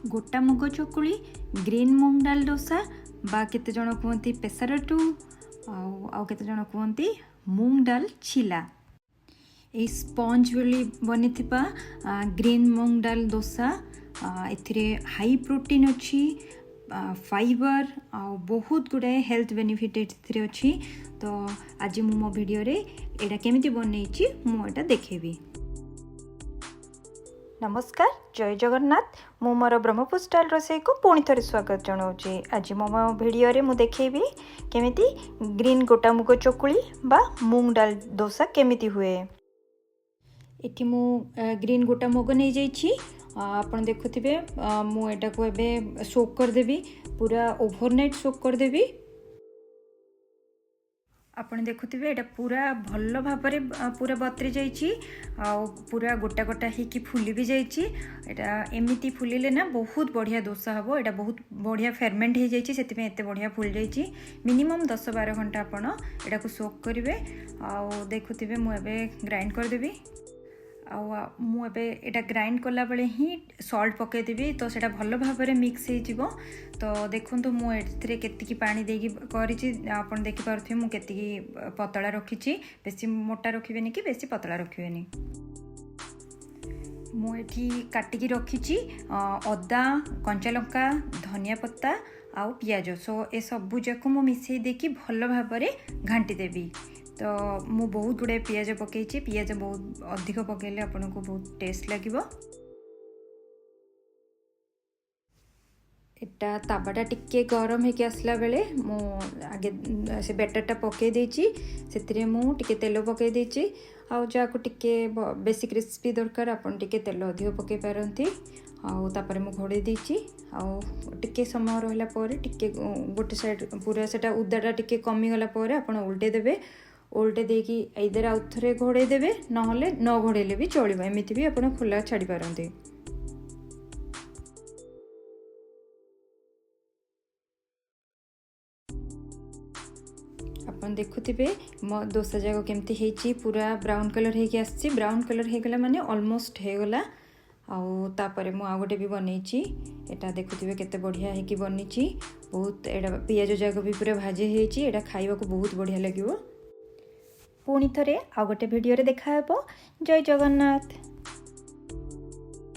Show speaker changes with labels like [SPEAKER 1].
[SPEAKER 1] गोटा मुग चकुली ग्रीन मूंग डाल डोसा बा केते जण कहती पेसरटू आउ केते जण कहती मूंग डाल छिला। ये स्पंज वाली बनी ग्रीन मूंग डाल डोसा एथिरे हाई प्रोटीन अच्छी फाइबर आ बहुत गुड़ाए हेल्थ बेनिफिट एथिरे अच्छी। तो आज मो वीडियो रे एटा केमिति बनैछि मु एटा देखेबी। नमस्कार, जय जगन्नाथ। मु मोर ब्रह्मपुर स्टाइल रोसई को पुणी थे स्वागत जनाऊँगी। आज मो वीडियो रे मु देखेबी केमिति ग्रीन गोटा मुग चकुली बा मूंग डाल डोसा केमिति हुए। एठी मु ग्रीन गोटा मुग नहीं जाइछि आपन देखुथिबे। मु एटा को एबे सोक कर देबी, पूरा ओवरनाइट सोक कर देबी। आपन देखुथिबे एटा पूरा भल भाबरे पूरा बतरी जाइछि आ पूरा गोटा गोटा ही कि फुली भी जाइछि। एटा एमिति फुलिले ना बहुत बढ़िया डोसा हबो। एटा बहुत बढ़िया फेरमेंट हो जाइछि, सेति में एते बढ़िया फुल जाइछि। मिनिमम 10-12 घंटा आपन एटा को सोक करिवे। आ देखुथिबे मु एबे ग्राइंड कर देबी। मु एबे एटा ग्राइंड कला बेले ही सॉल्ट पके देबी, तो सेटा भल भाबरे मिक्स हो जिवो। तो देखंतु मु एथिरे केतिकी पानी देकी करिछि, आपन देखि पारथिबे मु केतिकी पतला रखिछि। बेसी मोटा रखिबेनी कि बेसी पतला रखिबेनी। मु एठी काटिकी रखिछि अदा, कंचा लंका, धनिया पत्ता आउ पियाज। सो ए सबु जाको मु मिसई देकी भल भाबरे घांटी देबी। तो मु बहुत गुड़ाए पियाज पकईछि। पियाज बहुत अधिक पकेले आपन को बहुत टेस्ट लागिवो। एटा ताबाटा टिके गरम होके आसला बेले मु आगे से बैटरटा पकई देछि। सेतिरे मु टिके तेल पकई देछि। आउ जाको टिके बेसी क्रिस्पी दरकार आपन टिके तेल अधिक पकई पारंती। आउ तापर मु घोड़े देछि। आउ टिके समय रहला परे टिके गोटे साइड पूरा सेटा उदाटा टिके कमी गला परे आपन उल्टे देबे। उल्टे देकी इधर आउ थरे घोड़े देबे, नहले न घोड़ेले भी चलिबो। एमिति भी आपन खुला छाड़ी पारंती। आपन देखुथिबे मो डोसा जाको केमती हेछि, पूरा ब्राउन कलर हेके आछि। ब्राउन कलर हे गला माने ऑलमोस्ट हे गला। आउ तापरे मु आ गोटे भी बनैछि। एटा देखुथिबे केते बढ़िया हेकी बनिछि। बहुत एटा पियाज जाको भी पूरा भाजे हेछि। एटा खाइबा को बहुत बढ़िया लागिवो। पुणी थरे आ गोटे वीडियो रे देखा हेबो। जय जगन्नाथ।